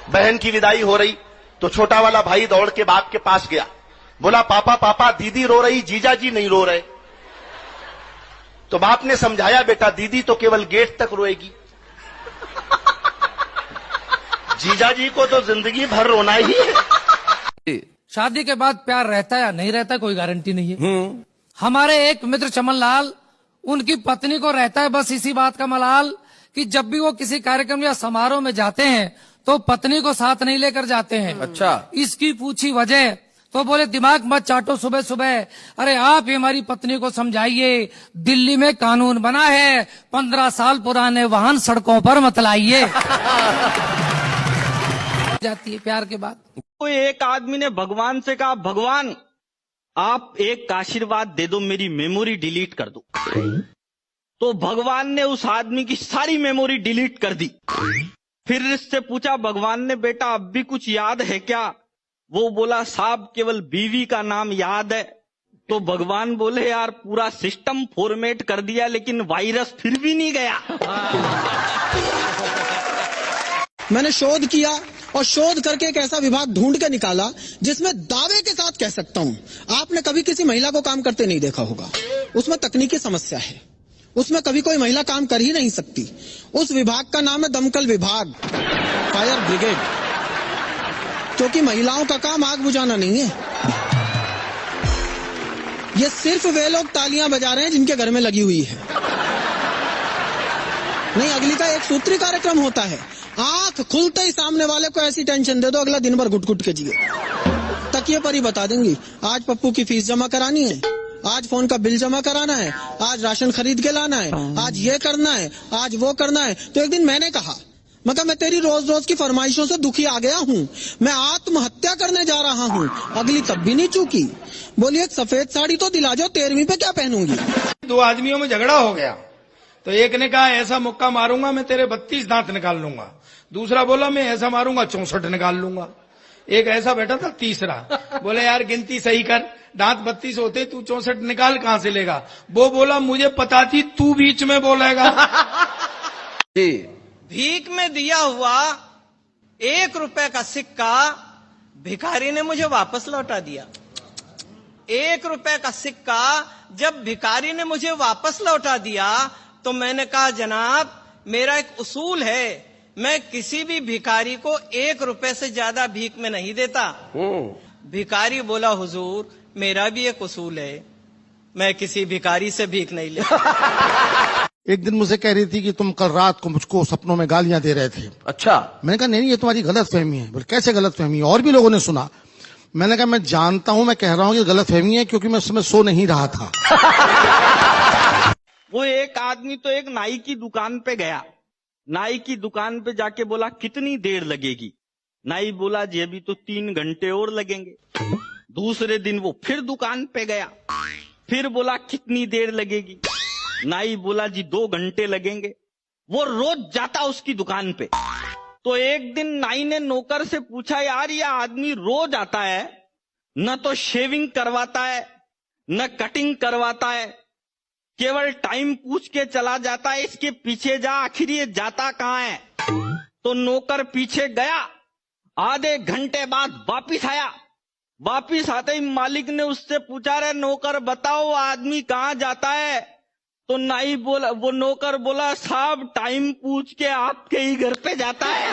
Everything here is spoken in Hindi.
बहन की विदाई हो रही तो छोटा वाला भाई दौड़ के बाप के पास गया, बोला पापा पापा दीदी रो रही, जीजा जी नहीं रो रहे। तो बाप ने समझाया, बेटा दीदी तो केवल गेट तक रोएगी, जीजा जी को तो जिंदगी भर रोना ही है। शादी के बाद प्यार रहता है या नहीं रहता कोई गारंटी नहीं है। हमारे एक मित्र चमन लाल, उनकी पत्नी को रहता है बस इसी बात का मलाल कि जब भी वो किसी कार्यक्रम या समारोह में जाते हैं तो पत्नी को साथ नहीं लेकर जाते हैं। अच्छा, इसकी पूछी वजह तो बोले दिमाग मत चाटो सुबह सुबह, अरे आप ही हमारी पत्नी को समझाइए, दिल्ली में कानून बना है 15 साल पुराने वाहन सड़कों पर मत लाइए। जाती है प्यार के बाद। तो एक आदमी ने भगवान से कहा, भगवान आप एक आशीर्वाद दे दो, मेरी मेमोरी डिलीट कर दो। तो भगवान ने उस आदमी की सारी मेमोरी डिलीट कर दी। फिर इससे पूछा भगवान ने, बेटा अब भी कुछ याद है क्या? वो बोला साहब केवल बीवी का नाम याद है। तो भगवान बोले यार पूरा सिस्टम फॉर्मेट कर दिया लेकिन वायरस फिर भी नहीं गया। मैंने शोध किया और शोध करके एक ऐसा विभाग ढूंढ के निकाला जिसमें दावे के साथ कह सकता हूं, आपने कभी किसी महिला को काम करते नहीं देखा होगा। उसमें तकनीकी समस्या है, उसमें कभी कोई महिला काम कर ही नहीं सकती। उस विभाग का नाम है दमकल विभाग, फायर ब्रिगेड, क्योंकि महिलाओं का काम आग बुझाना नहीं है। ये सिर्फ वे लोग तालियां बजा रहे हैं जिनके घर में लगी हुई है। नहीं, अगली का एक सूत्री कार्यक्रम होता है, आंख खुलते ही सामने वाले को ऐसी टेंशन दे दो अगला दिन भर घुट घुट के जिए। तकिए पर ही बता देंगी, आज पप्पू की फीस जमा करानी है, आज फोन का बिल जमा कराना है, आज राशन खरीद के लाना है, आज ये करना है, आज वो करना है। तो एक दिन मैंने कहा, मतलब मैं तेरी रोज रोज की फरमाइशों से दुखी आ गया हूँ, मैं आत्महत्या करने जा रहा हूँ। अगली तब भी नहीं चूकी, बोली एक सफेद साड़ी तो दिला जाओ, 13वीं पे क्या पहनूंगी। दो आदमियों में झगड़ा हो गया तो एक ने कहा ऐसा मुक्का मारूंगा मैं तेरे 32 दांत निकाल लूंगा, दूसरा बोला मैं ऐसा मारूंगा 64 निकाल लूंगा। एक ऐसा बैठा था तीसरा, बोले यार गिनती सही कर, दांत 32 होते तू 64 निकाल कहां से लेगा? वो बोला मुझे पता थी तू बीच में बोलेगा। भीख में दिया हुआ 1 रुपए का सिक्का भिखारी ने मुझे वापस लौटा दिया। 1 रुपए का सिक्का जब भिखारी ने मुझे वापस लौटा दिया तो मैंने कहा जनाब मेरा एक उसूल है, मैं किसी भी भिखारी को 1 रुपए से ज्यादा भीख में नहीं देता। भिखारी बोला हुजूर मेरा भी एक उसूल है, मैं किसी भिखारी से भीख नहीं लेता। एक दिन मुझे कह रही थी कि तुम कल रात को मुझको सपनों में गालियां दे रहे थे। अच्छा, मैंने कहा नहीं ये तुम्हारी गलत फहमी है। बोले कैसे गलत फहमी है? और भी लोगों ने सुना। मैंने कहा मैं जानता हूं, मैं कह रहा हूं कि गलत फहमी है क्योंकि मैं उस समय सो नहीं रहा था। वो एक आदमी तो एक नाई की दुकान पे गया, नाई की दुकान पे जाके बोला कितनी देर लगेगी? नाई बोला जी अभी तो 3 घंटे और लगेंगे। दूसरे दिन वो फिर दुकान पे गया, फिर बोला कितनी देर लगेगी? नाई बोला जी 2 घंटे लगेंगे। वो रोज जाता उसकी दुकान पे। तो एक दिन नाई ने नौकर से पूछा यार ये आदमी रोज आता है, न तो शेविंग करवाता है न कटिंग करवाता है, केवल टाइम पूछ के चला जाता है, इसके पीछे जा आखिर ये जाता कहां है? तो नौकर पीछे गया, आधे घंटे बाद वापिस आया। वापिस आते ही मालिक ने उससे पूछा रे नौकर बताओ आदमी कहां जाता है? तो नाई बोला, वो नौकर बोला साहब टाइम पूछ के आपके ही घर पे जाता है।